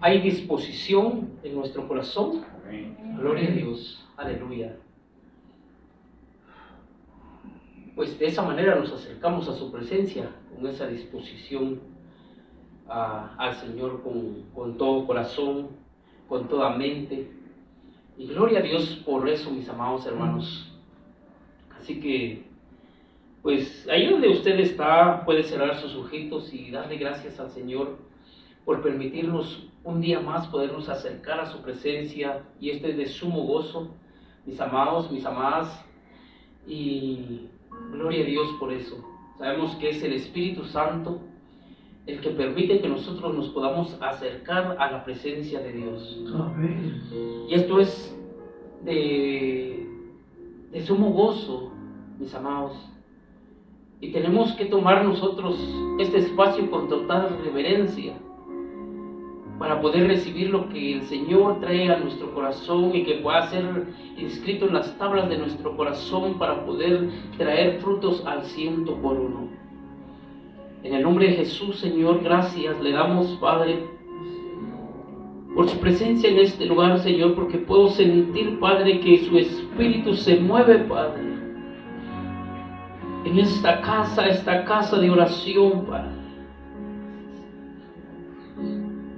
Hay disposición en nuestro corazón. Gloria a Dios. Aleluya. Pues de esa manera nos acercamos a su presencia, con esa disposición al Señor, con todo corazón, con toda mente. Y gloria a Dios por eso, mis amados hermanos. Así que, pues ahí donde usted está, puede cerrar sus ojitos y darle gracias al Señor por permitirnos un día más podernos acercar a su presencia, y este es de sumo gozo, mis amados, mis amadas, y gloria a Dios por eso. Sabemos que es el Espíritu Santo el que permite que nosotros nos podamos acercar a la presencia de Dios. Amén. Y esto es de sumo gozo, mis amados. Y tenemos que tomar nosotros este espacio con total reverencia para poder recibir lo que el Señor trae a nuestro corazón y que pueda ser inscrito en las tablas de nuestro corazón para poder traer frutos al 100%. En el nombre de Jesús, Señor, gracias le damos, Padre, por su presencia en este lugar, Señor, porque puedo sentir, Padre, que su Espíritu se mueve, Padre, en esta casa de oración, Padre.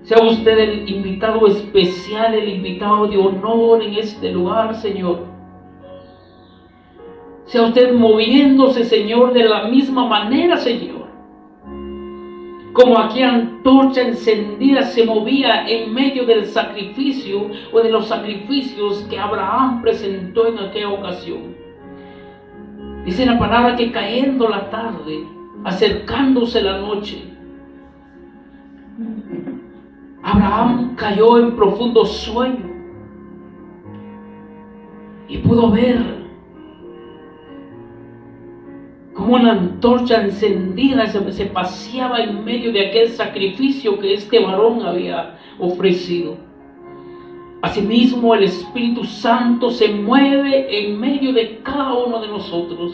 Sea usted el invitado especial, el invitado de honor en este lugar, Señor. Sea usted moviéndose, Señor, de la misma manera, Señor, como aquella antorcha encendida se movía en medio del sacrificio o de los sacrificios que Abraham presentó en aquella ocasión. Dice la palabra que cayendo la tarde, acercándose la noche, Abraham cayó en profundo sueño y pudo ver como una antorcha encendida se paseaba en medio de aquel sacrificio que este varón había ofrecido. Asimismo, el Espíritu Santo se mueve en medio de cada uno de nosotros,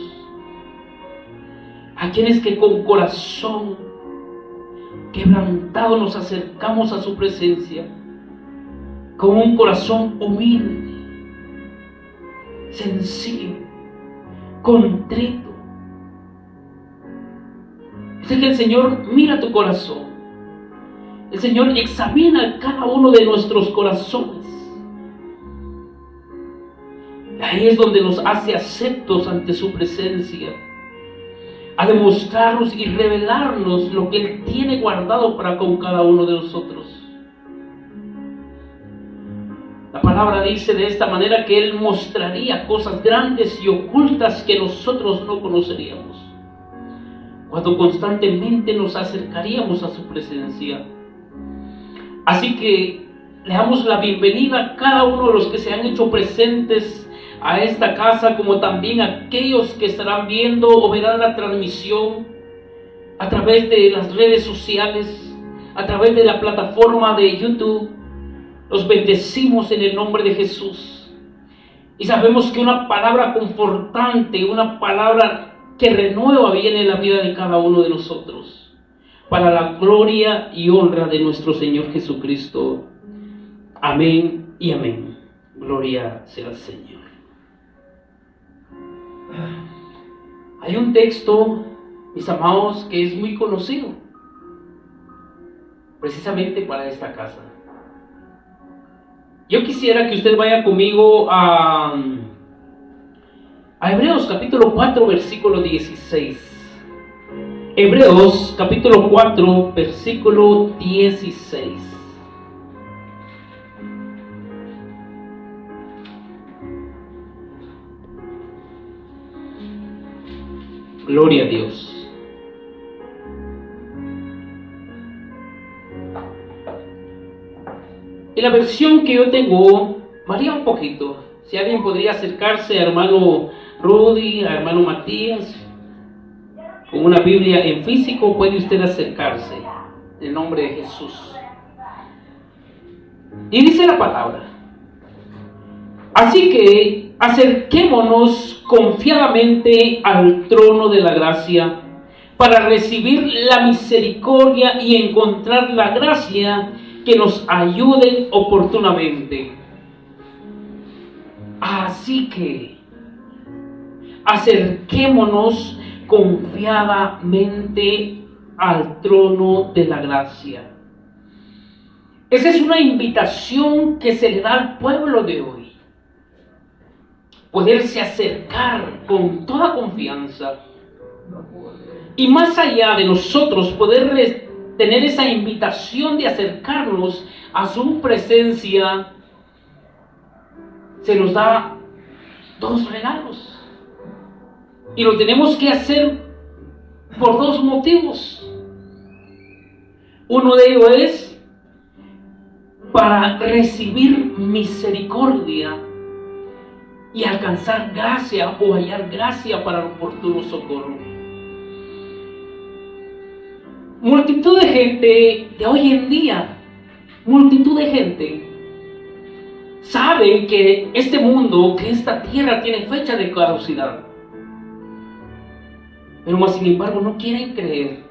a quienes que con corazón quebrantado nos acercamos a su presencia, con un corazón humilde, sencillo, contrito. Dice que el Señor mira tu corazón. El Señor examina cada uno de nuestros corazones. Y ahí es donde nos hace aceptos ante su presencia, a demostrarnos y revelarnos lo que Él tiene guardado para con cada uno de nosotros. La palabra dice de esta manera que Él mostraría cosas grandes y ocultas que nosotros no conoceríamos, cuando constantemente nos acercaríamos a su presencia. Así que le damos la bienvenida a cada uno de los que se han hecho presentes a esta casa, como también a aquellos que estarán viendo o verán la transmisión a través de las redes sociales, a través de la plataforma de YouTube. Los bendecimos en el nombre de Jesús. Y sabemos que una palabra confortante, una palabra que renueva viene en la vida de cada uno de nosotros, para la gloria y honra de nuestro Señor Jesucristo. Amén y amén. Gloria sea al Señor. Hay un texto, mis amados, que es muy conocido, precisamente para esta casa. Yo quisiera que usted vaya conmigo a Hebreos capítulo 4, versículo 16. Hebreos capítulo 4, versículo 16. Gloria a Dios. Y la versión que yo tengo varía un poquito. Si alguien podría acercarse a hermano Rudy, a hermano Matías, con una Biblia en físico, puede usted acercarse en el nombre de Jesús. Y dice la palabra: así que acerquémonos confiadamente al trono de la gracia para recibir la misericordia y encontrar la gracia que nos ayuden oportunamente. Así que acerquémonos confiadamente al trono de la gracia. Esa es una invitación que se le da al pueblo de hoy. Poderse acercar con toda confianza. Y más allá de nosotros poder tener esa invitación de acercarnos a su presencia, se nos da dos regalos. Y lo tenemos que hacer por dos motivos. Uno de ellos es para recibir misericordia y alcanzar gracia o hallar gracia para el oportuno socorro. Multitud de gente de hoy en día, multitud de gente sabe que este mundo, que esta tierra tiene fecha de caducidad, pero más sin embargo no quieren creer.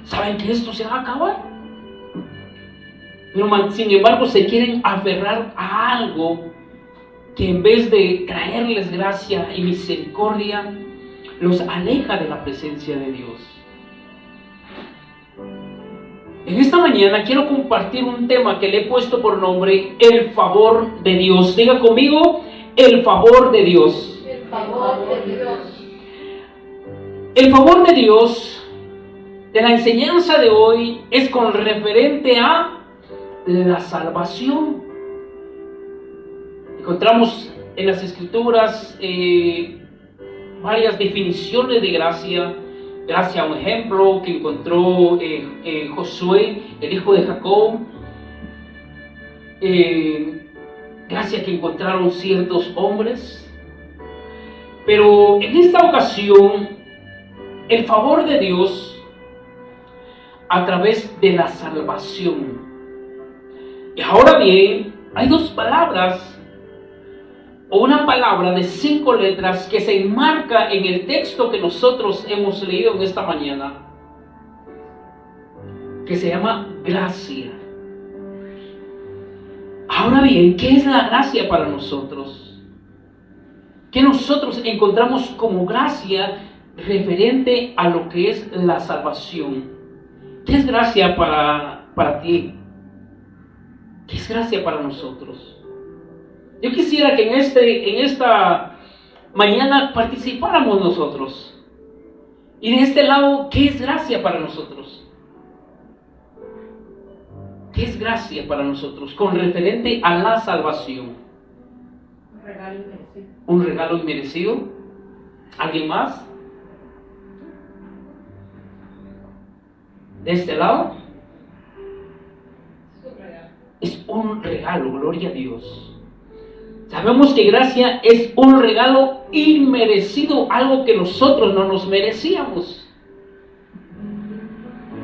Saben que esto se va a acabar, pero sin embargo se quieren aferrar a algo que en vez de traerles gracia y misericordia, los aleja de la presencia de Dios. En esta mañana quiero compartir un tema que le he puesto por nombre el favor de Dios. Diga conmigo, el favor de Dios. El favor de Dios. El favor de Dios de la enseñanza de hoy es con referente a la salvación. Encontramos en las Escrituras varias definiciones de gracia. Gracia, un ejemplo que encontró Josué, el hijo de Jacob. Gracia que encontraron ciertos hombres. Pero en esta ocasión, el favor de Dios a través de la salvación. Y ahora bien, hay dos palabras o una palabra de 5 letras que se enmarca en el texto que nosotros hemos leído en esta mañana, que se llama gracia. Ahora bien, ¿qué es la gracia para nosotros? ¿Qué nosotros encontramos como gracia referente a lo que es la salvación? ¿Qué es gracia para ti? ¿Qué es gracia para nosotros? Yo quisiera que en esta mañana participáramos nosotros. Y de este lado, ¿qué es gracia para nosotros? ¿Qué es gracia para nosotros con referente a la salvación? Un regalo inmerecido. ¿Un regalo inmerecido? ¿Alguien más? ¿De este lado? Es un regalo, gloria a Dios. Sabemos que gracia es un regalo inmerecido, algo que nosotros no nos merecíamos,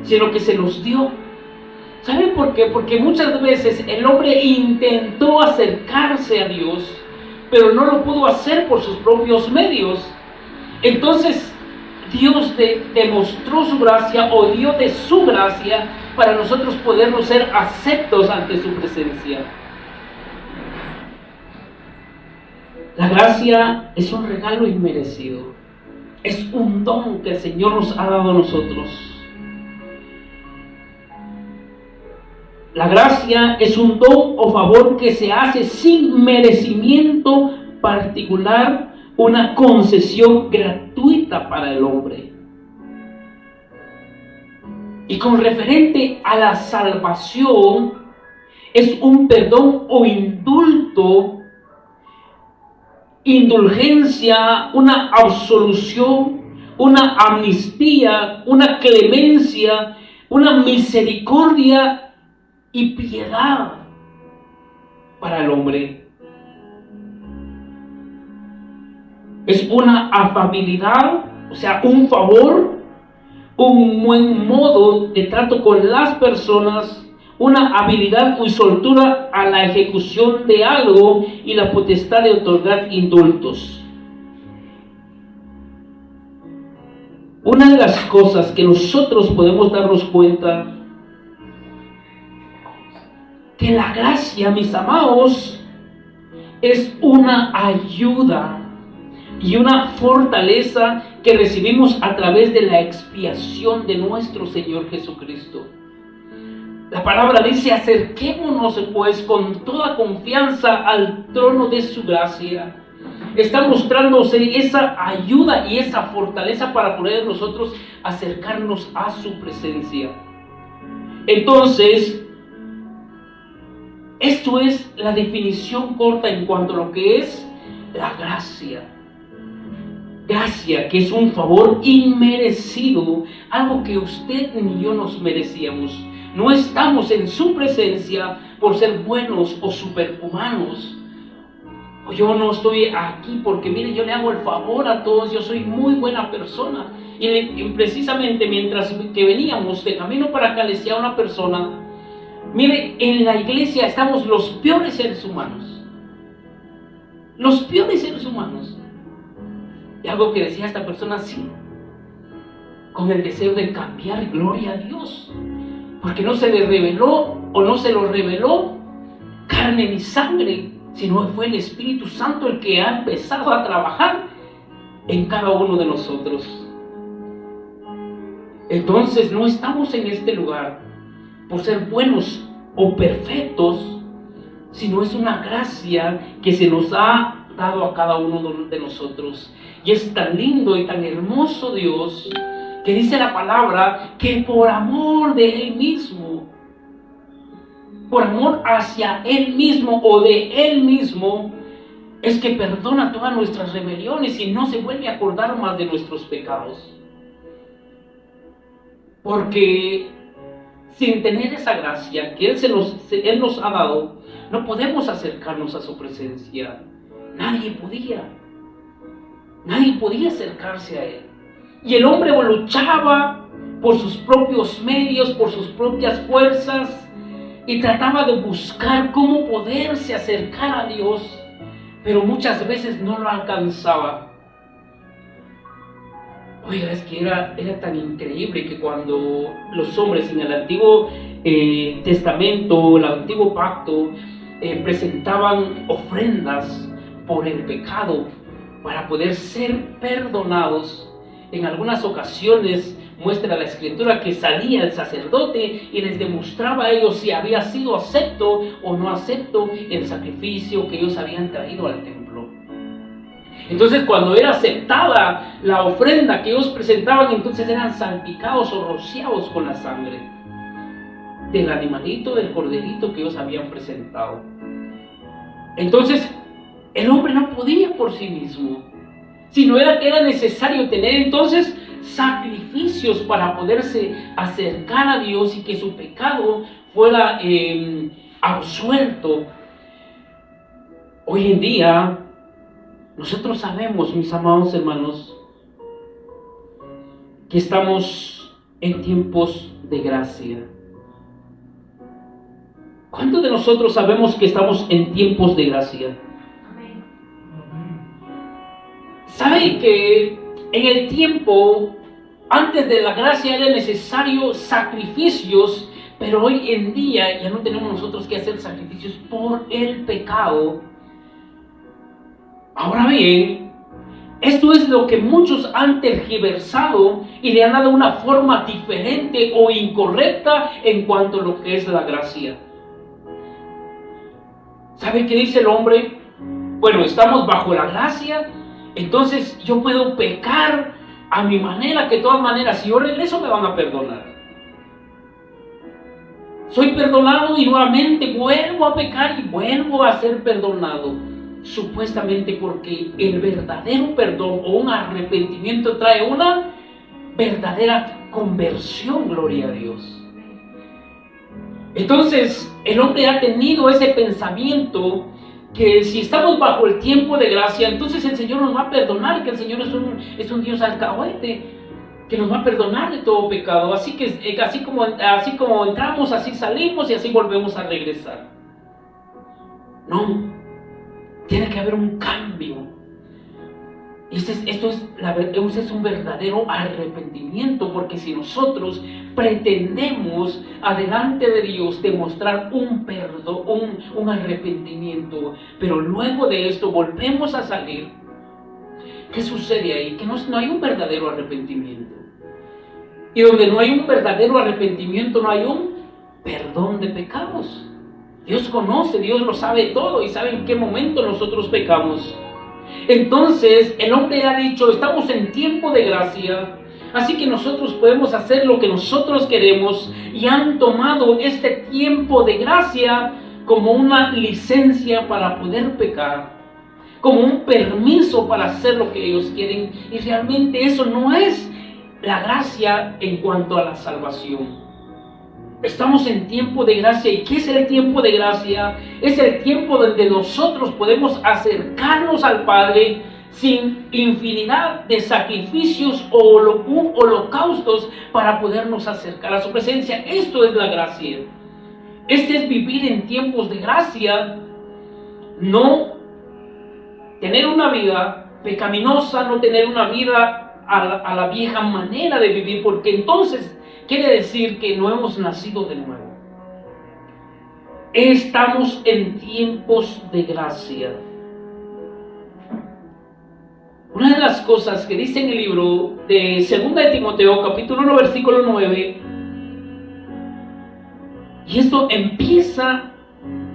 sino que se nos dio. ¿Saben por qué? Porque muchas veces el hombre intentó acercarse a Dios, pero no lo pudo hacer por sus propios medios. Entonces Dios demostró su gracia o dio de su gracia para nosotros podernos ser aceptos ante su presencia. La gracia es un regalo inmerecido. Es un don que el Señor nos ha dado a nosotros. La gracia es un don o favor que se hace sin merecimiento particular, una concesión gratuita para el hombre. Y con referente a la salvación, es un perdón o indulgencia, una absolución, una amnistía, una clemencia, una misericordia y piedad para el hombre. Es una afabilidad, o sea, un favor, un buen modo de trato con las personas, una habilidad y soltura a la ejecución de algo y la potestad de otorgar indultos. Una de las cosas que nosotros podemos darnos cuenta que la gracia, mis amados, es una ayuda y una fortaleza que recibimos a través de la expiación de nuestro Señor Jesucristo. La palabra dice: acerquémonos pues con toda confianza al trono de su gracia. Está mostrándose esa ayuda y esa fortaleza para poder nosotros acercarnos a su presencia. Entonces, esto es la definición corta en cuanto a lo que es la gracia. Gracia, que es un favor inmerecido, algo que usted ni yo nos merecíamos. No estamos en su presencia por ser buenos o superhumanos. O yo no estoy aquí porque, mire, yo le hago el favor a todos, yo soy muy buena persona. Y precisamente mientras que veníamos de camino para acá, le decía a una persona: mire, en la iglesia estamos los peores seres humanos. Los peores seres humanos. Y algo que decía esta persona así, con el deseo de cambiar, gloria a Dios. Porque no se le reveló o no se lo reveló carne ni sangre, sino fue el Espíritu Santo el que ha empezado a trabajar en cada uno de nosotros. Entonces no estamos en este lugar por ser buenos o perfectos, sino es una gracia que se nos ha dado a cada uno de nosotros. Y es tan lindo y tan hermoso Dios, que dice la palabra que por amor de Él mismo, por amor hacia Él mismo o de Él mismo, es que perdona todas nuestras rebeliones y no se vuelve a acordar más de nuestros pecados. Porque sin tener esa gracia que Él nos ha dado, no podemos acercarnos a su presencia. Nadie podía acercarse a Él. Y el hombre luchaba por sus propios medios, por sus propias fuerzas, y trataba de buscar cómo poderse acercar a Dios, pero muchas veces no lo alcanzaba. Oiga, es que era tan increíble que cuando los hombres en el Antiguo Testamento, el Antiguo Pacto, presentaban ofrendas por el pecado para poder ser perdonados, en algunas ocasiones muestra la Escritura que salía el sacerdote y les demostraba a ellos si había sido acepto o no acepto el sacrificio que ellos habían traído al templo. Entonces, cuando era aceptada la ofrenda que ellos presentaban, entonces eran salpicados o rociados con la sangre del animalito, del corderito que ellos habían presentado. Entonces, el hombre no podía por sí mismo, sino que era necesario tener entonces sacrificios para poderse acercar a Dios y que su pecado fuera absuelto. Hoy en día, nosotros sabemos, mis amados hermanos, que estamos en tiempos de gracia. ¿Cuántos de nosotros sabemos que estamos en tiempos de gracia? ¿Sabe que en el tiempo, antes de la gracia, era necesario sacrificios, pero hoy en día ya no tenemos nosotros que hacer sacrificios por el pecado? Ahora bien, esto es lo que muchos han tergiversado y le han dado una forma diferente o incorrecta en cuanto a lo que es la gracia. ¿Sabe qué dice el hombre? Bueno, estamos bajo la gracia, entonces yo puedo pecar a mi manera, que de todas maneras, si yo regreso me van a perdonar. Soy perdonado y nuevamente vuelvo a pecar y vuelvo a ser perdonado. Supuestamente porque el verdadero perdón o un arrepentimiento trae una verdadera conversión, gloria a Dios. Entonces, el hombre ha tenido ese pensamiento que si estamos bajo el tiempo de gracia, entonces el Señor nos va a perdonar, que el Señor es un Dios alcahuete, que nos va a perdonar de todo pecado. Así como entramos, así salimos y así volvemos a regresar. No, tiene que haber un cambio. Esto es un verdadero arrepentimiento, porque si nosotros pretendemos delante de Dios demostrar un perdón, un arrepentimiento, pero luego de esto volvemos a salir, ¿qué sucede ahí? Que no hay un verdadero arrepentimiento. Y donde no hay un verdadero arrepentimiento, no hay un perdón de pecados. Dios conoce, Dios lo sabe todo y sabe en qué momento nosotros pecamos. Entonces el hombre ha dicho, estamos en tiempo de gracia, así que nosotros podemos hacer lo que nosotros queremos, y han tomado este tiempo de gracia como una licencia para poder pecar, como un permiso para hacer lo que ellos quieren, y realmente eso no es la gracia en cuanto a la salvación. Estamos en tiempo de gracia. ¿Y qué es el tiempo de gracia? Es el tiempo donde nosotros podemos acercarnos al Padre sin infinidad de sacrificios o holocaustos para podernos acercar a su presencia. Esto es la gracia. Este es vivir en tiempos de gracia, no tener una vida pecaminosa, no tener una vida a la vieja manera de vivir, porque entonces quiere decir que no hemos nacido de nuevo. Estamos en tiempos de gracia. Una de las cosas que dice en el libro de 2 de Timoteo, capítulo 1, versículo 9, y esto empieza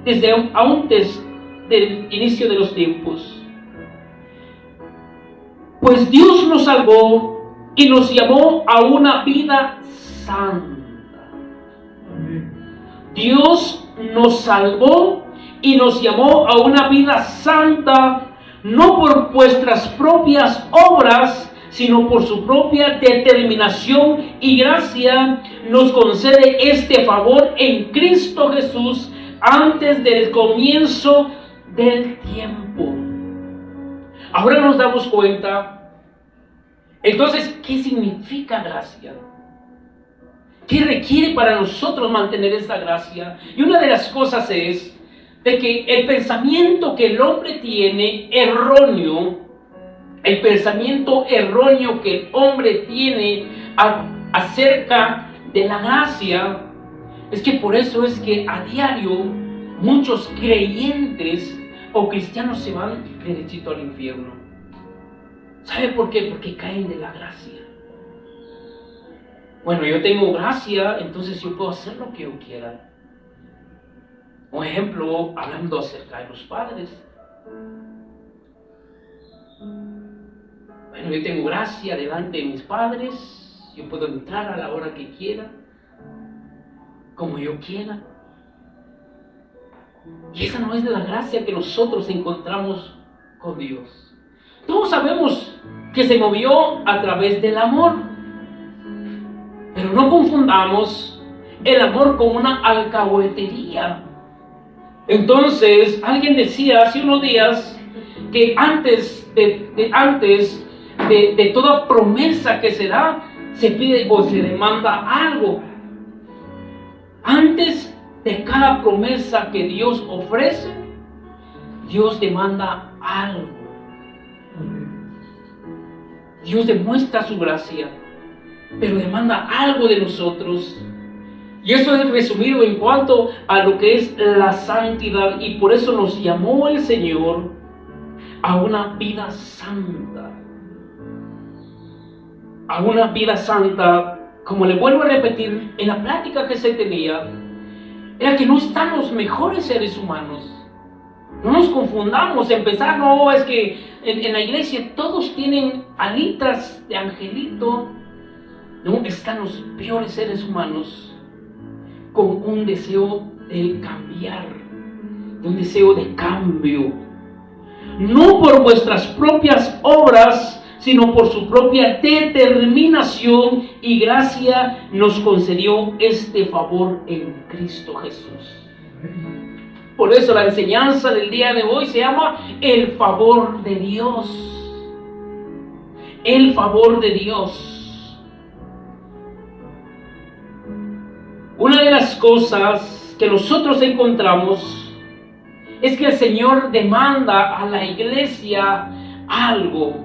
desde antes del inicio de los tiempos. Pues Dios nos salvó y nos llamó a una vida santa. Dios nos salvó y nos llamó a una vida santa, no por vuestras propias obras, sino por su propia determinación y gracia. Nos concede este favor en Cristo Jesús antes del comienzo del tiempo. Ahora nos damos cuenta, entonces, ¿qué significa gracia? ¿Qué requiere para nosotros mantener esta gracia? Y una de las cosas es de que el pensamiento que el hombre tiene erróneo, el pensamiento erróneo que el hombre tiene acerca de la gracia, es que por eso es que a diario muchos creyentes o cristianos se van derechito al infierno. ¿Sabe por qué? Porque caen de la gracia. Bueno, yo tengo gracia, entonces yo puedo hacer lo que yo quiera. Un ejemplo, hablando acerca de los padres. Bueno, yo tengo gracia delante de mis padres, yo puedo entrar a la hora que quiera, como yo quiera. Y esa no es la gracia que nosotros encontramos con Dios. Todos sabemos que se movió a través del amor, pero no confundamos el amor con una alcahuetería. Entonces, alguien decía hace unos días que antes de toda promesa que se da, se pide o se demanda algo. Antes de cada promesa que Dios ofrece, Dios demanda algo. Dios demuestra su gracia, pero demanda algo de nosotros. Y eso es resumido en cuanto a lo que es la santidad, y por eso nos llamó el Señor a una vida santa. A una vida santa, como le vuelvo a repetir, en la plática que se tenía, era que no están los mejores seres humanos. No nos confundamos, empezar, no, es que en la iglesia todos tienen alitas de angelito. No, están los peores seres humanos con un deseo de cambiar, de un deseo de cambio. No por vuestras propias obras, sino por su propia determinación y gracia nos concedió este favor en Cristo Jesús. Por eso la enseñanza del día de hoy se llama el favor de Dios. El favor de Dios. Una de las cosas que nosotros encontramos es que el Señor demanda a la iglesia algo.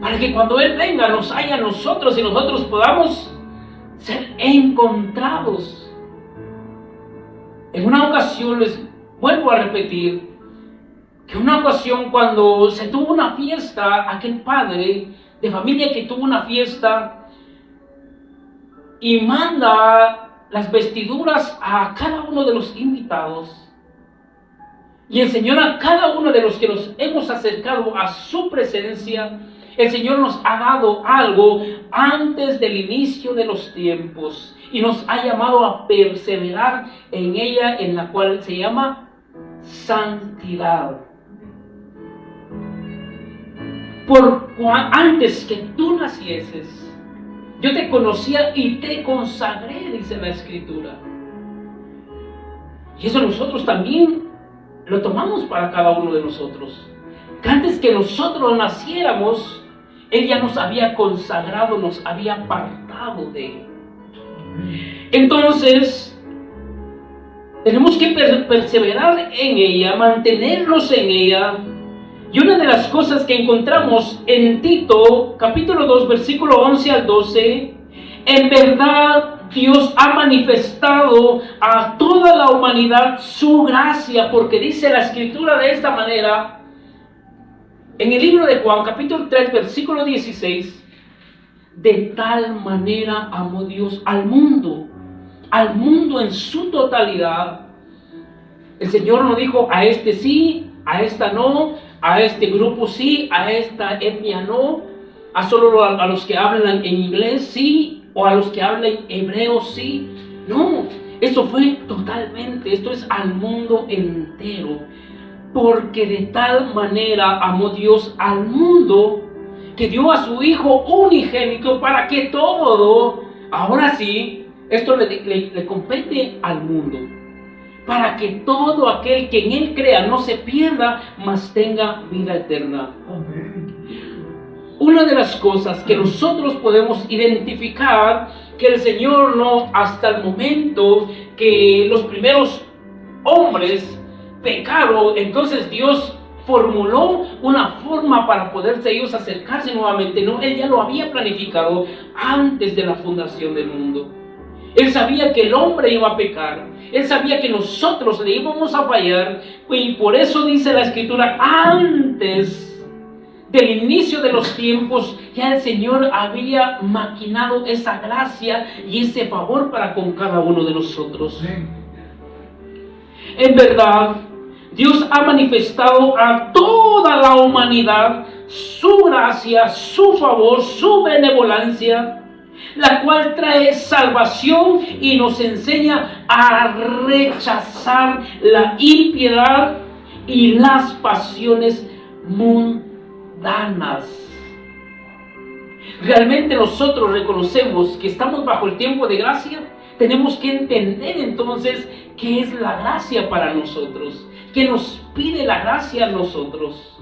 para que cuando Él venga nos haya a nosotros y nosotros podamos ser encontrados. En una ocasión, les vuelvo a repetir, que una ocasión cuando se tuvo una fiesta, aquel padre de familia que tuvo una fiesta y manda las vestiduras a cada uno de los invitados. Y el Señor a cada uno de los que nos hemos acercado a su presencia, el Señor nos ha dado algo antes del inicio de los tiempos y nos ha llamado a perseverar en ella, en la cual se llama santidad. Antes que tú nacieses, yo te conocía y te consagré, dice la Escritura. Y eso nosotros también lo tomamos para cada uno de nosotros. Que antes que nosotros naciéramos, Él ya nos había consagrado, nos había apartado de Él. Entonces, tenemos que perseverar en ella, mantenernos en ella. Y una de las cosas que encontramos en Tito, capítulo 2, versículo 11 al 12, en verdad Dios ha manifestado a toda la humanidad su gracia, porque dice la Escritura de esta manera, en el libro de Juan, capítulo 3, versículo 16, de tal manera amó Dios al mundo en su totalidad. El Señor no dijo a este sí, a esta no, a este grupo sí, a esta etnia no, a solo a los que hablan en inglés sí, o a los que hablan hebreo sí. No, esto fue totalmente, esto es al mundo entero. Porque de tal manera amó Dios al mundo que dio a su Hijo unigénito para que todo, ahora sí, esto le compete al mundo. Para que todo aquel que en Él crea no se pierda, mas tenga vida eterna. Una de las cosas que nosotros podemos identificar, que el Señor no, hasta el momento que los primeros hombres pecaron, entonces Dios formuló una forma para poderse ellos acercarse nuevamente. No, Él ya lo había planificado antes de la fundación del mundo. Él sabía que el hombre iba a pecar. Él sabía que nosotros le íbamos a fallar. Y por eso dice la Escritura, antes del inicio de los tiempos, ya el Señor había maquinado esa gracia y ese favor para con cada uno de nosotros. En verdad, Dios ha manifestado a toda la humanidad su gracia, su favor, su benevolencia, la cual trae salvación y nos enseña a rechazar la impiedad y las pasiones mundanas. Realmente nosotros reconocemos que estamos bajo el tiempo de gracia. Tenemos que entender entonces qué es la gracia para nosotros, qué nos pide la gracia a nosotros.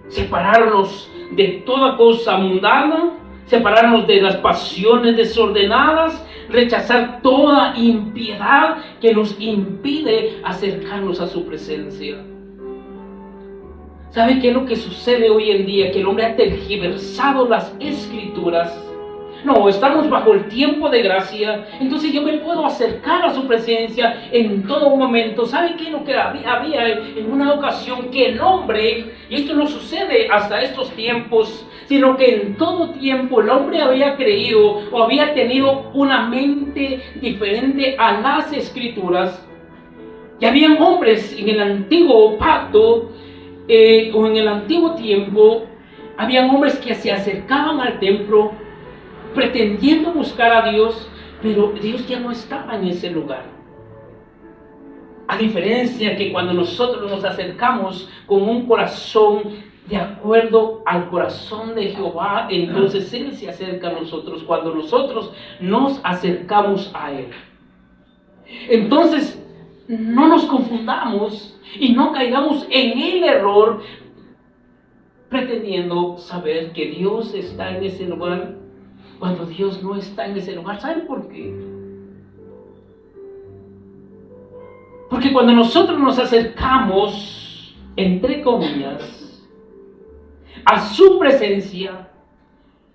Separarnos de toda cosa mundana, separarnos de las pasiones desordenadas, rechazar toda impiedad que nos impide acercarnos a su presencia. ¿Sabe qué es lo que sucede hoy en día? Que el hombre ha tergiversado las Escrituras. No, estamos bajo el tiempo de gracia, entonces yo me puedo acercar a su presencia en todo momento. ¿Sabe qué es lo que había en una ocasión? Que el hombre, y esto no sucede hasta estos tiempos, sino que en todo tiempo el hombre había creído o había tenido una mente diferente a las Escrituras. Y habían hombres en el antiguo pacto o en el antiguo tiempo, habían hombres que se acercaban al templo pretendiendo buscar a Dios, pero Dios ya no estaba en ese lugar. A diferencia que cuando nosotros nos acercamos con un corazón de acuerdo al corazón de Jehová, entonces Él se acerca a nosotros cuando nosotros nos acercamos a Él. Entonces, no nos confundamos y no caigamos en el error pretendiendo saber que Dios está en ese lugar cuando Dios no está en ese lugar. ¿Saben por qué? Porque cuando nosotros nos acercamos, entre comillas, a su presencia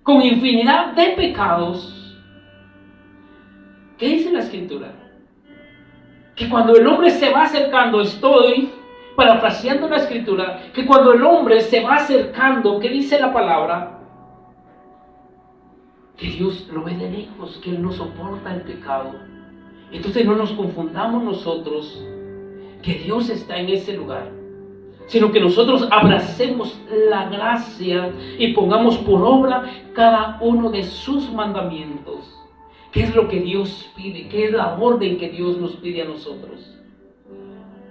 con infinidad de pecados. ¿Qué dice la Escritura? Que cuando el hombre se va acercando, estoy parafraseando la Escritura, que cuando el hombre se va acercando, ¿qué dice la palabra? Que Dios lo ve de lejos, que Él no soporta el pecado. Entonces no nos confundamos nosotros que Dios está en ese lugar, sino que nosotros abracemos la gracia y pongamos por obra cada uno de sus mandamientos. ¿Qué es lo que Dios pide? ¿Qué es la orden que Dios nos pide a nosotros?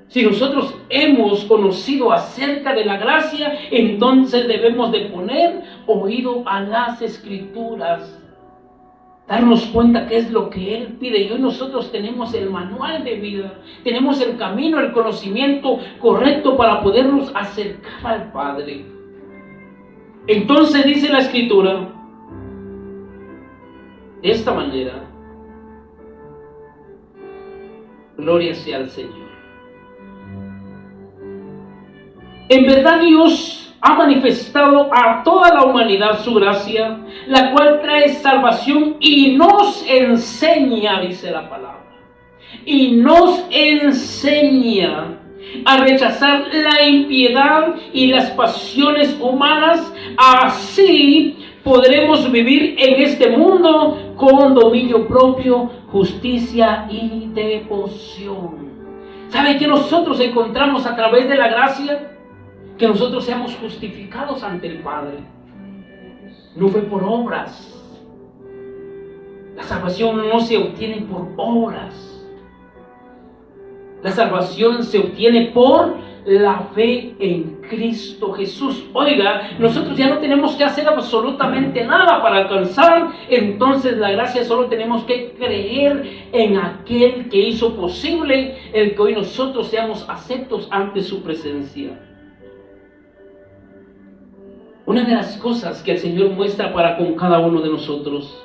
Si nosotros hemos conocido acerca de la gracia, entonces debemos de poner oído a las Escrituras, darnos cuenta qué es lo que Él pide. Y hoy nosotros tenemos el manual de vida, tenemos el camino, el conocimiento correcto para podernos acercar al Padre. Entonces dice la Escritura de esta manera: gloria sea al Señor. En verdad Dios ha manifestado a toda la humanidad su gracia, la cual trae salvación y nos enseña, dice la palabra, y nos enseña a rechazar la impiedad y las pasiones humanas. Así podremos vivir en este mundo con dominio propio, justicia y devoción. ¿Sabe qué nosotros encontramos a través de la gracia? Que nosotros seamos justificados ante el Padre. No fue por obras. La salvación no se obtiene por obras. La salvación se obtiene por la fe en Cristo Jesús. Oiga, nosotros ya no tenemos que hacer absolutamente nada para alcanzar entonces la gracia. Solo tenemos que creer en aquel que hizo posible el que hoy nosotros seamos aceptos ante su presencia. Una de las cosas que el Señor muestra para con cada uno de nosotros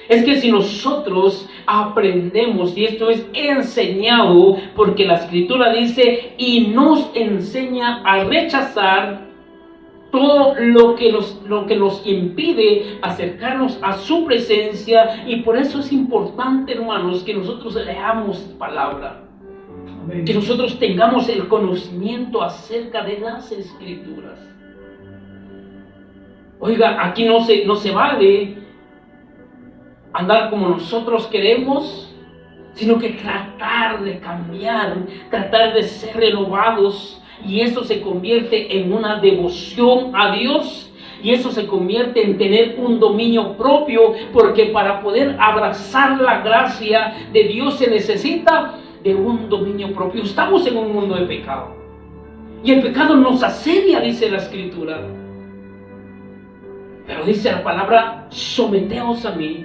es que si nosotros aprendemos, y esto es enseñado, porque la Escritura dice, y nos enseña a rechazar todo lo que nos impide acercarnos a su presencia. Y por eso es importante, hermanos, que nosotros leamos palabra, que nosotros tengamos el conocimiento acerca de las Escrituras. Oiga, aquí no se vale andar como nosotros queremos, sino que tratar de cambiar, tratar de ser renovados, y eso se convierte en una devoción a Dios, y eso se convierte en tener un dominio propio, porque para poder abrazar la gracia de Dios se necesita de un dominio propio. Estamos en un mundo de pecado, y el pecado nos asedia, dice la Escritura. Pero dice la palabra, someteos a mí,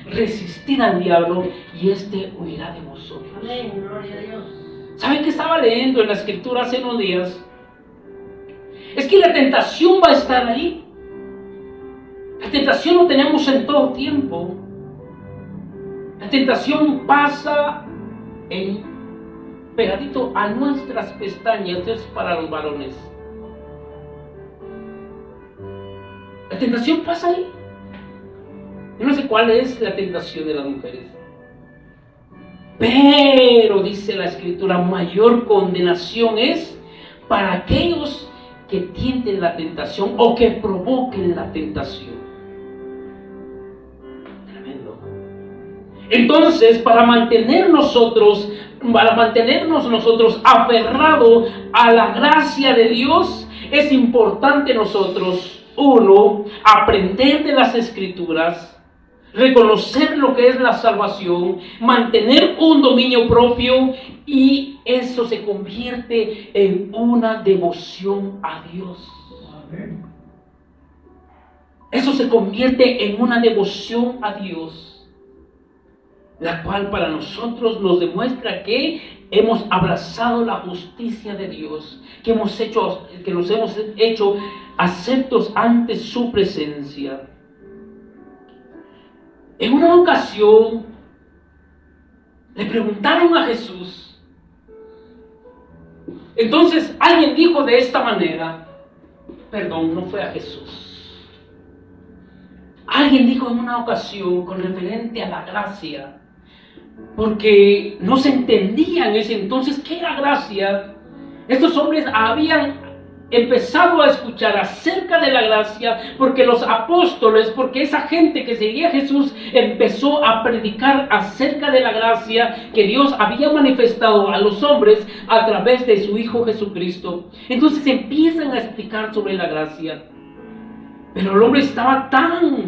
resistid al diablo y éste huirá de vosotros. Amén, gloria a Dios. ¿Saben qué estaba leyendo en la Escritura hace unos días? Es que la tentación va a estar ahí. La tentación lo tenemos en todo tiempo. La tentación pasa pegadito a nuestras pestañas. Esto es para los varones. La tentación pasa ahí. Yo no sé cuál es la tentación de las mujeres. Pero dice la Escritura, mayor condenación es para aquellos que tienten la tentación o que provoquen la tentación. Tremendo. Entonces, para mantenernos nosotros aferrados a la gracia de Dios, es importante nosotros, uno, aprender de las Escrituras, reconocer lo que es la salvación, mantener un dominio propio, y eso se convierte en una devoción a Dios. Amén. Eso se convierte en una devoción a Dios, la cual para nosotros nos demuestra que hemos abrazado la justicia de Dios, que nos hemos hecho aceptos ante su presencia. En una ocasión le preguntaron a Jesús. Entonces alguien dijo de esta manera: Perdón, no fue a Jesús. Alguien dijo en una ocasión con referente a la gracia, porque no se entendía en ese entonces qué era gracia. Estos hombres habían empezado a escuchar acerca de la gracia porque los apóstoles, porque esa gente que seguía a Jesús empezó a predicar acerca de la gracia que Dios había manifestado a los hombres a través de su Hijo Jesucristo. Entonces empiezan a explicar sobre la gracia. Pero el hombre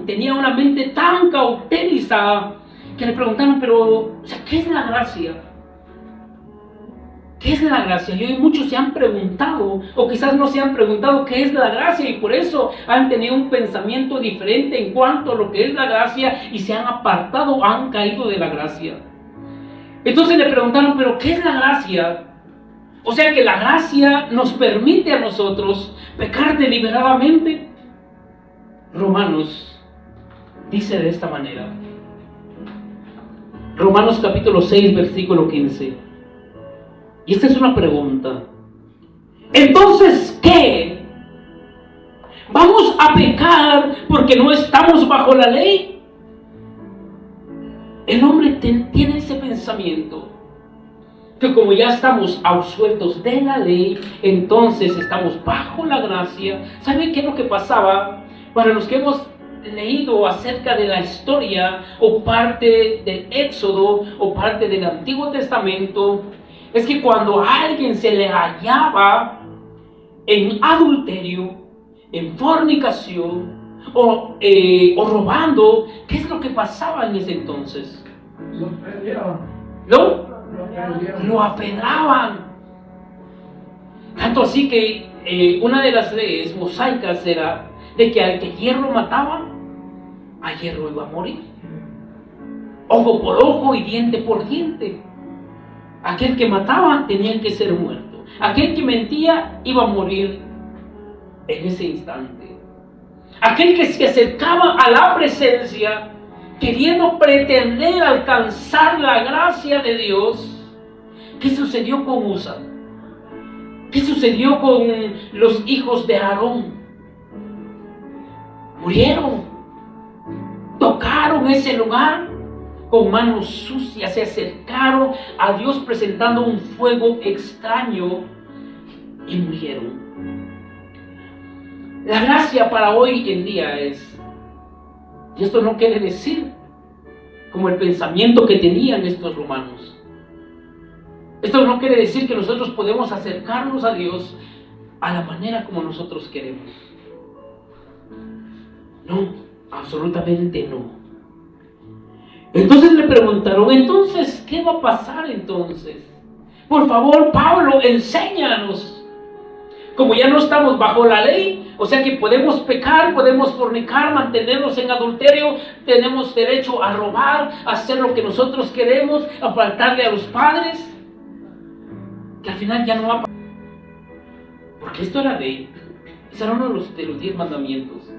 tenía una mente tan cauterizada que le preguntaron, pero, ¿qué es la gracia? ¿Qué es la gracia? Y hoy muchos se han preguntado, o quizás no se han preguntado qué es la gracia, y por eso han tenido un pensamiento diferente en cuanto a lo que es la gracia, y se han apartado, han caído de la gracia. Entonces le preguntaron, ¿pero qué es la gracia? O sea que la gracia nos permite a nosotros pecar deliberadamente. Romanos dice de esta manera. Romanos capítulo 6, versículo 15. Y esta es una pregunta. Entonces, ¿qué? ¿Vamos a pecar porque no estamos bajo la ley? El hombre tiene ese pensamiento, que como ya estamos absueltos de la ley, entonces estamos bajo la gracia. ¿Sabe qué es lo que pasaba? Para los que hemos leído acerca de la historia o parte del Éxodo o parte del Antiguo Testamento, es que cuando a alguien se le hallaba en adulterio, en fornicación o robando, ¿qué es lo que pasaba en ese entonces? Lo apedraban. Tanto así que una de las leyes mosaicas era de que al que hierro mataba, a hierro iba a morir. Ojo por ojo y diente por diente. Aquel que mataba tenía que ser muerto. Aquel que mentía iba a morir en ese instante. Aquel que se acercaba a la presencia queriendo pretender alcanzar la gracia de Dios. ¿Qué sucedió con Usa? ¿Qué sucedió con los hijos de Aarón? Murieron. Tocaron ese lugar con manos sucias, se acercaron a Dios presentando un fuego extraño y murieron. La gracia para hoy en día es, y esto no quiere decir como el pensamiento que tenían estos romanos. Esto no quiere decir que nosotros podemos acercarnos a Dios a la manera como nosotros queremos. No, absolutamente no. Entonces le preguntaron, entonces, ¿qué va a pasar entonces? Por favor, Pablo, enséñanos. Como ya no estamos bajo la ley, o sea que podemos pecar, podemos fornicar, mantenernos en adulterio, tenemos derecho a robar, a hacer lo que nosotros queremos, a faltarle a los padres, que al final ya no va a pasar. Porque esto era ley, ese era uno de los 10 mandamientos.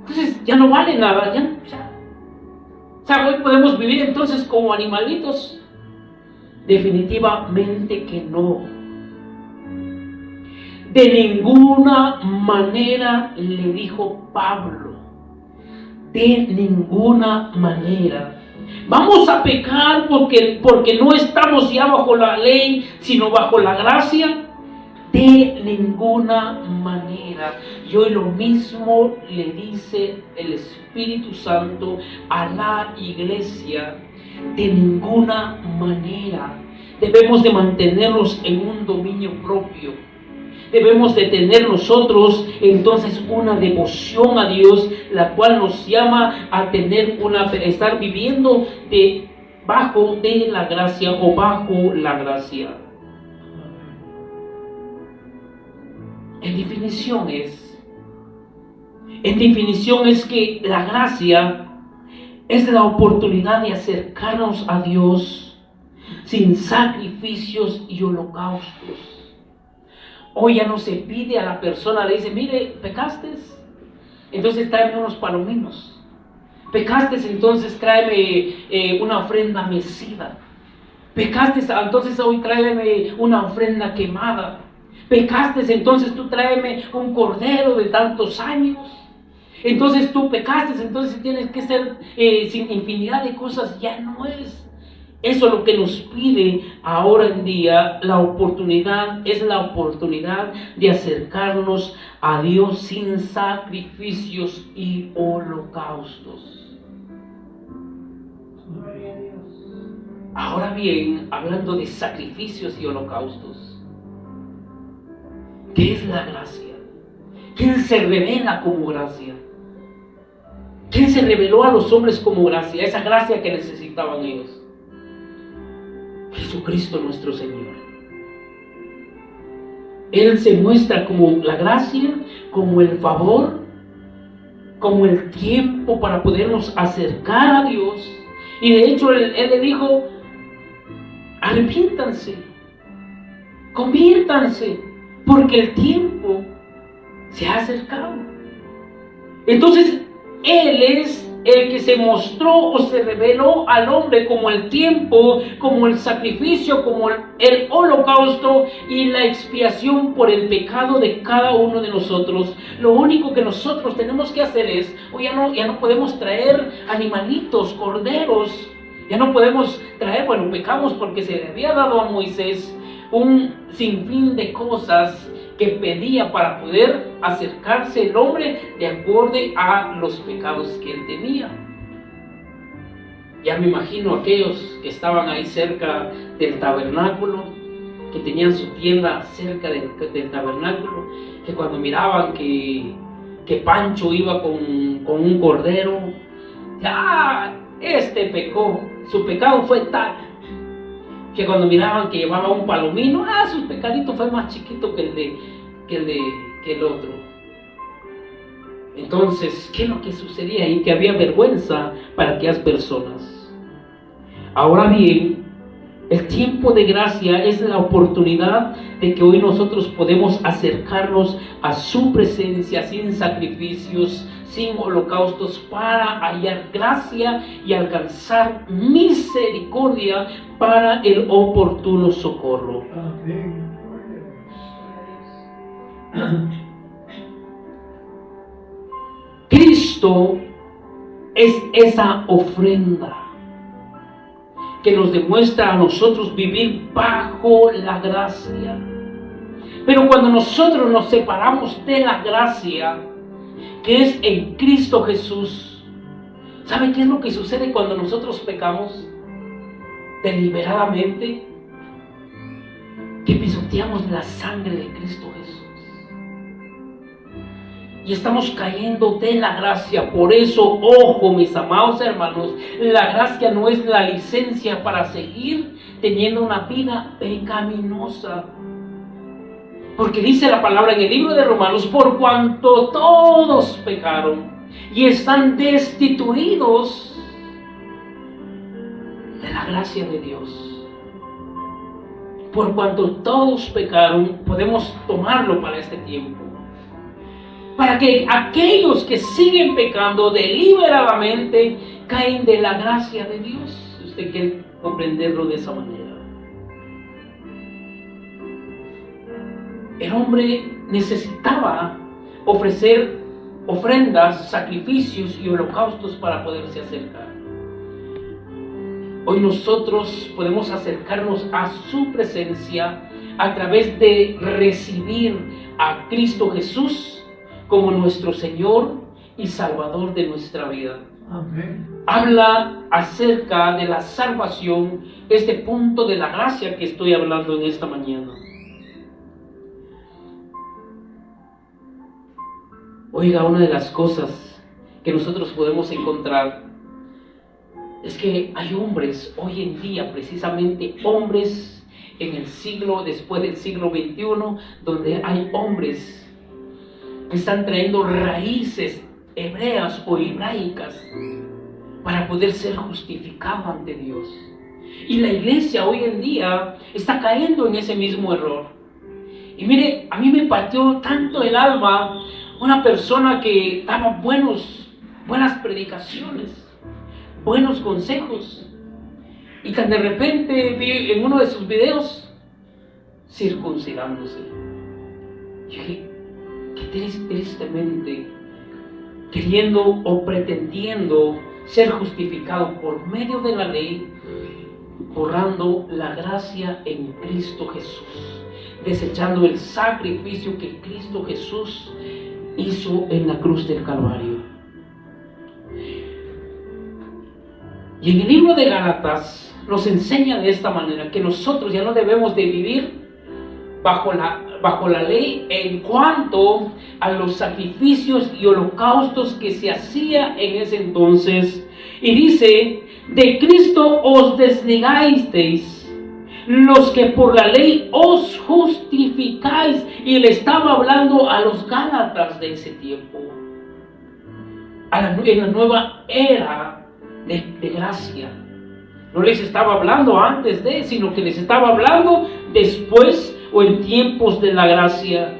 Entonces ya no vale nada, hoy podemos vivir entonces como animalitos. Definitivamente que no. De ninguna manera, le dijo Pablo. De ninguna manera. Vamos a pecar porque no estamos ya bajo la ley, sino bajo la gracia. De ninguna manera. Y hoy lo mismo le dice el Espíritu Santo a la iglesia. De ninguna manera. Debemos de mantenernos en un dominio propio. Debemos de tener nosotros entonces una devoción a Dios, la cual nos llama a estar viviendo bajo de la gracia o bajo la gracia. En definición es que la gracia es la oportunidad de acercarnos a Dios sin sacrificios y holocaustos. Hoy ya no se pide a la persona, le dice, mire, pecaste, entonces tráeme unos palominos. Pecaste, entonces tráeme una ofrenda mecida. Pecaste, entonces hoy tráeme una ofrenda quemada. Pecaste, entonces tú tráeme un cordero de tantos años. Entonces tú pecaste, entonces tienes que ser sin infinidad de cosas. Ya no es eso lo que nos pide ahora en día. La oportunidad es la oportunidad de acercarnos a Dios sin sacrificios y holocaustos. Ahora bien, hablando de sacrificios y holocaustos, ¿qué es la gracia? ¿Quién se revela como gracia? ¿Quién se reveló a los hombres como gracia? Esa gracia que necesitaban ellos. Jesucristo nuestro Señor. Él se muestra como la gracia, como el favor, como el tiempo para podernos acercar a Dios. Y de hecho Él le dijo: arrepiéntanse, conviértanse, porque el tiempo se ha acercado. Entonces Él es el que se mostró o se reveló al hombre como el tiempo, como el sacrificio, como el holocausto y la expiación por el pecado de cada uno de nosotros. Lo único que nosotros tenemos que hacer es, ya no podemos traer animalitos, corderos, ya no podemos traer, pecamos porque se le había dado a Moisés un sinfín de cosas que pedía para poder acercarse el hombre de acuerdo a los pecados que él tenía. Ya me imagino aquellos que estaban ahí cerca del tabernáculo, que tenían su tienda cerca del tabernáculo, que cuando miraban que Pancho iba con un cordero, este pecó, su pecado fue tal, que cuando miraban que llevaba un palomino, su pecadito fue más chiquito que el otro. Entonces, ¿qué es lo que sucedía ahí? Que había vergüenza para aquellas personas. Ahora bien, el tiempo de gracia es la oportunidad de que hoy nosotros podemos acercarnos a su presencia sin sacrificios, sin holocaustos, para hallar gracia y alcanzar misericordia para el oportuno socorro. Amén. Cristo es esa ofrenda que nos demuestra a nosotros vivir bajo la gracia. Pero cuando nosotros nos separamos de la gracia que es en Cristo Jesús, ¿sabe qué es lo que sucede cuando nosotros pecamos deliberadamente? Que pisoteamos la sangre de Cristo Jesús y estamos cayendo de la gracia. Por eso, ojo, mis amados hermanos, la gracia no es la licencia para seguir teniendo una vida pecaminosa. Porque dice la palabra en el libro de Romanos: por cuanto todos pecaron y están destituidos de la gracia de Dios. Por cuanto todos pecaron, podemos tomarlo para este tiempo. Para que aquellos que siguen pecando deliberadamente caen de la gracia de Dios. Si usted quiere comprenderlo de esa manera. El hombre necesitaba ofrecer ofrendas, sacrificios y holocaustos para poderse acercar. Hoy nosotros podemos acercarnos a su presencia a través de recibir a Cristo Jesús como nuestro Señor y Salvador de nuestra vida. Amén. Habla acerca de la salvación, este punto de la gracia que estoy hablando en esta mañana. Oiga, una de las cosas que nosotros podemos encontrar es que hay hombres hoy en día, precisamente hombres en el siglo, después del siglo XXI, donde hay hombres que están trayendo raíces hebreas o hebraicas para poder ser justificados ante Dios. Y la iglesia hoy en día está cayendo en ese mismo error. Y mire, a mí me partió tanto el alma una persona que daba buenas predicaciones, buenos consejos, y que de repente vi en uno de sus videos circuncidándose. Yo dije, que tristemente, queriendo o pretendiendo ser justificado por medio de la ley, borrando la gracia en Cristo Jesús, desechando el sacrificio que Cristo Jesús hizo en la cruz del Calvario. Y en el libro de Gálatas nos enseña de esta manera que nosotros ya no debemos de vivir bajo la ley en cuanto a los sacrificios y holocaustos que se hacía en ese entonces. Y dice, de Cristo os desligasteis, los que por la ley os justificáis. Y le estaba hablando a los Gálatas de ese tiempo, en la nueva era de gracia. No les estaba hablando antes de, sino que les estaba hablando después o en tiempos de la gracia.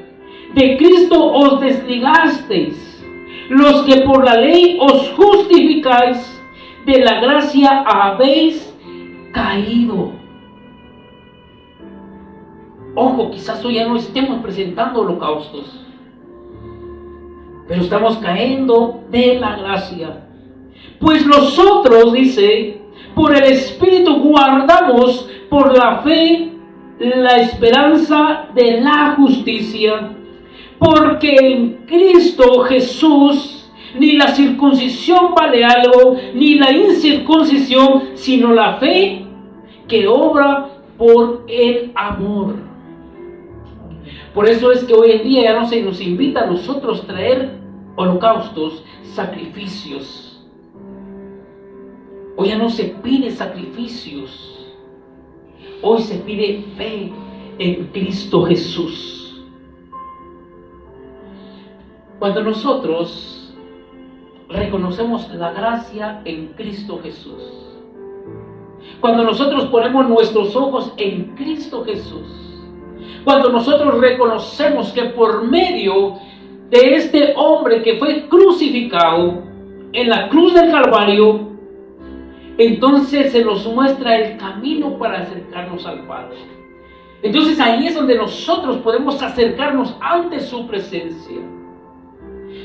De Cristo os desligasteis, los que por la ley os justificáis, de la gracia habéis caído. Ojo, quizás hoy ya no estemos presentando holocaustos, pero estamos cayendo de la gracia. Pues nosotros, dice, por el Espíritu guardamos por la fe la esperanza de la justicia, porque en Cristo Jesús ni la circuncisión vale algo, ni la incircuncisión, sino la fe que obra por el amor. Por eso es que hoy en día ya no se nos invita a nosotros traer holocaustos, sacrificios. Hoy ya no se pide sacrificios, hoy se pide fe en Cristo Jesús. Cuando nosotros reconocemos la gracia en Cristo Jesús, cuando nosotros ponemos nuestros ojos en Cristo Jesús, cuando nosotros reconocemos que por medio de este hombre que fue crucificado en la cruz del Calvario, entonces se nos muestra el camino para acercarnos al Padre. Entonces ahí es donde nosotros podemos acercarnos ante su presencia.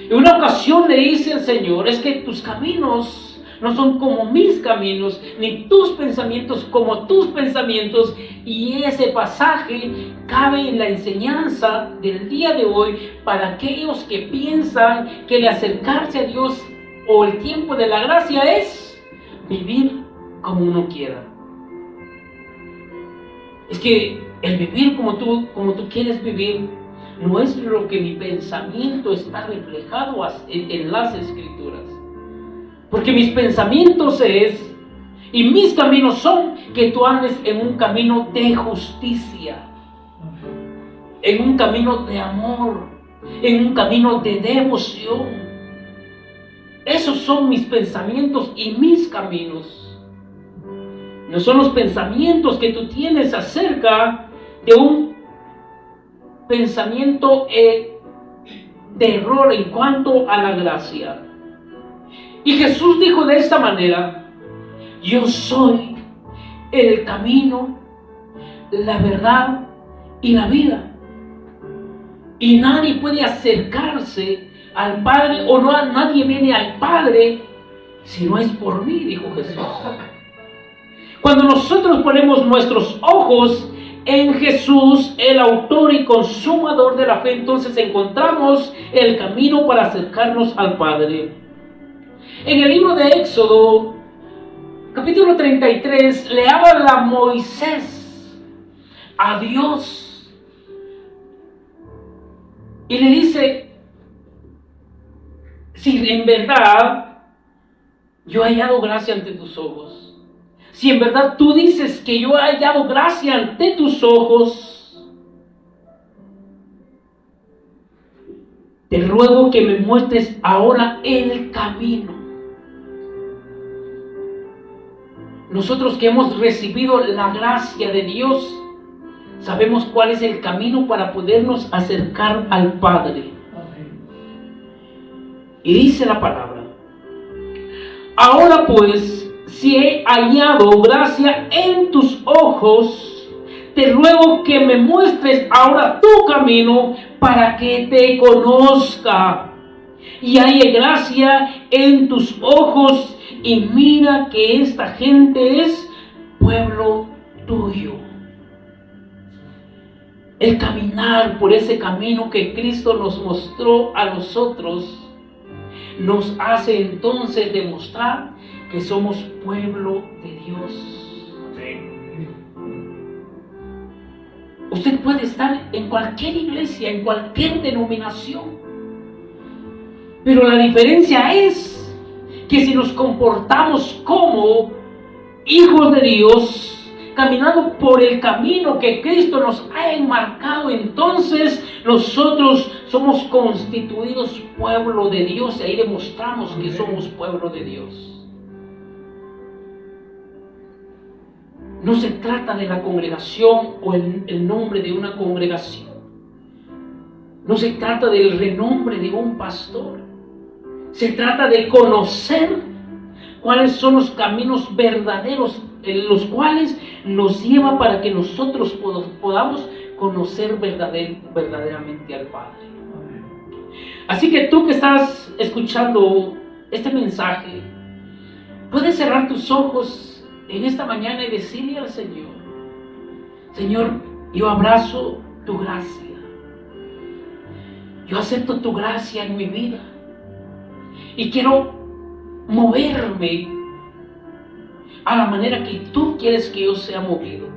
En una ocasión le dice el Señor, es que tus caminos no son como mis caminos, ni tus pensamientos como tus pensamientos. Y ese pasaje cabe en la enseñanza del día de hoy para aquellos que piensan que el acercarse a Dios o el tiempo de la gracia es vivir como uno quiera. Es que el vivir como tú quieres vivir no es lo que mi pensamiento está reflejado en las Escrituras. Porque mis pensamientos y mis caminos son que tú andes en un camino de justicia, en un camino de amor, en un camino de devoción. Esos son mis pensamientos y mis caminos. No son los pensamientos que tú tienes acerca de un pensamiento de error en cuanto a la gracia. Y Jesús dijo de esta manera: yo soy el camino, la verdad y la vida. Y nadie puede acercarse al Padre, o nadie viene al Padre si no es por mí, dijo Jesús. Cuando nosotros ponemos nuestros ojos en Jesús, el autor y consumador de la fe, entonces encontramos el camino para acercarnos al Padre. En el libro de Éxodo, capítulo 33, le habla a Moisés a Dios y le dice: si en verdad yo he hallado gracia ante tus ojos, si en verdad tú dices que yo he hallado gracia ante tus ojos, te ruego que me muestres ahora el camino. Nosotros que hemos recibido la gracia de Dios, sabemos cuál es el camino para podernos acercar al Padre. Y dice la palabra: ahora pues, si he hallado gracia en tus ojos, te ruego que me muestres ahora tu camino para que te conozca y haya gracia en tus ojos, y mira que esta gente es pueblo tuyo. El caminar por ese camino que Cristo nos mostró a nosotros nos hace entonces demostrar que somos pueblo de Dios. Usted puede estar en cualquier iglesia, en cualquier denominación, pero la diferencia es que si nos comportamos como hijos de Dios, caminando por el camino que Cristo nos ha enmarcado, entonces nosotros somos constituidos pueblo de Dios, y ahí demostramos que somos pueblo de Dios. No se trata de la congregación o el nombre de una congregación. No se trata del renombre de un pastor. Se trata de conocer cuáles son los caminos verdaderos en los cuales nos lleva para que nosotros podamos conocer verdaderamente al Padre. Así que tú que estás escuchando este mensaje, puedes cerrar tus ojos en esta mañana y decirle al Señor: Señor, yo abrazo tu gracia. Yo acepto tu gracia en mi vida. Y quiero moverme a la manera que tú quieres que yo sea movido.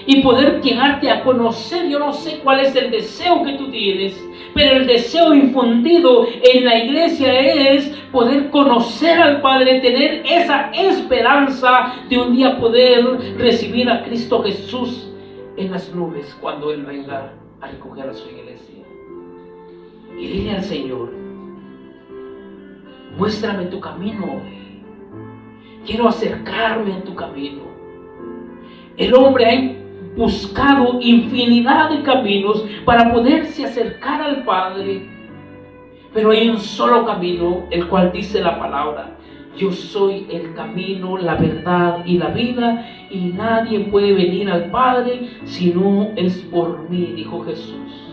Y poder llegarte a conocer. Yo no sé cuál es el deseo que tú tienes, pero el deseo infundido en la iglesia es poder conocer al Padre, tener esa esperanza de un día poder recibir a Cristo Jesús en las nubes cuando Él venga a recoger a su iglesia. Y dile al Señor: muéstrame tu camino hoy. Quiero acercarme a tu camino. El hombre ha buscado infinidad de caminos para poderse acercar al Padre, pero hay un solo camino, el cual dice la palabra: yo soy el camino, la verdad y la vida, y nadie puede venir al Padre si no es por mí, dijo Jesús.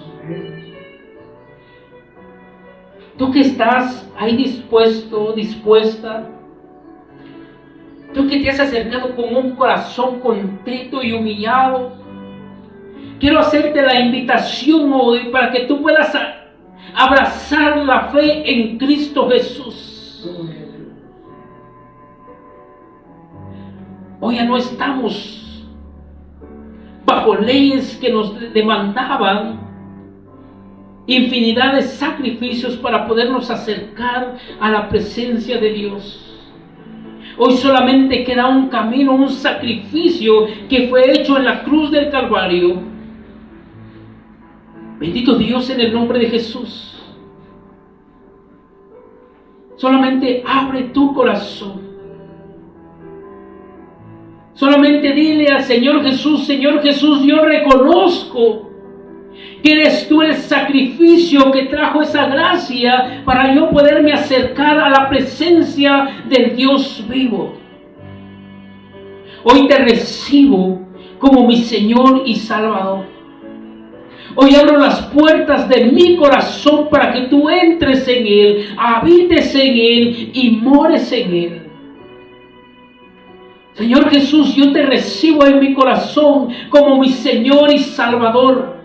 Tú que estás ahí dispuesto, dispuesta, tú que te has acercado con un corazón contrito y humillado, quiero hacerte la invitación hoy para que tú puedas abrazar la fe en Cristo Jesús. Hoy ya no estamos bajo leyes que nos demandaban infinidad de sacrificios para podernos acercar a la presencia de Dios. Hoy solamente queda un camino, un sacrificio que fue hecho en la cruz del Calvario. Bendito Dios, en el nombre de Jesús. Solamente abre tu corazón. Solamente dile al Señor Jesús: Señor Jesús, yo reconozco que eres tú el sacrificio que trajo esa gracia para yo poderme acercar a la presencia del Dios vivo. Hoy te recibo como mi Señor y Salvador. Hoy abro las puertas de mi corazón para que tú entres en Él, habites en Él y mores en Él. Señor Jesús, yo te recibo en mi corazón como mi Señor y Salvador,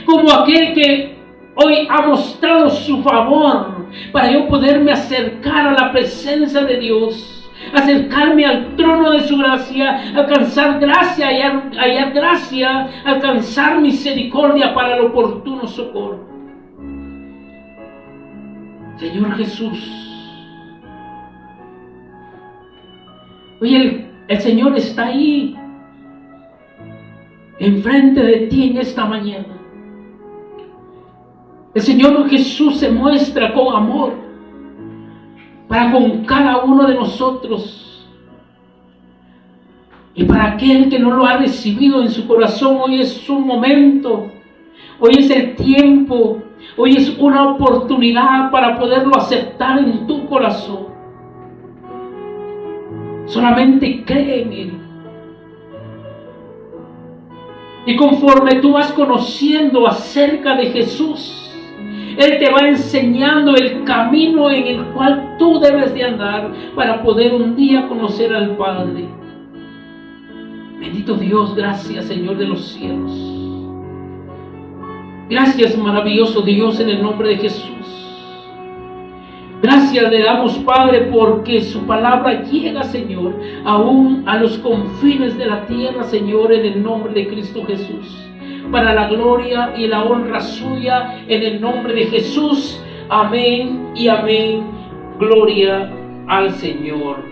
como aquel que hoy ha mostrado su favor para yo poderme acercar a la presencia de Dios, acercarme al trono de su gracia, alcanzar gracia, hallar gracia, alcanzar misericordia para el oportuno socorro. Señor Jesús, hoy el Señor está ahí, enfrente de ti en esta mañana. El Señor Jesús se muestra con amor para con cada uno de nosotros. Y para aquel que no lo ha recibido en su corazón, hoy es su momento, hoy es el tiempo, hoy es una oportunidad para poderlo aceptar en tu corazón. Solamente cree en Él. Y conforme tú vas conociendo acerca de Jesús, Él te va enseñando el camino en el cual tú debes de andar para poder un día conocer al Padre. Bendito Dios, gracias Señor de los cielos. Gracias maravilloso Dios en el nombre de Jesús. Gracias le damos Padre porque su palabra llega Señor aún a los confines de la tierra Señor en el nombre de Cristo Jesús. Para la gloria y la honra suya en el nombre de Jesús. Amén y amén. Gloria al Señor.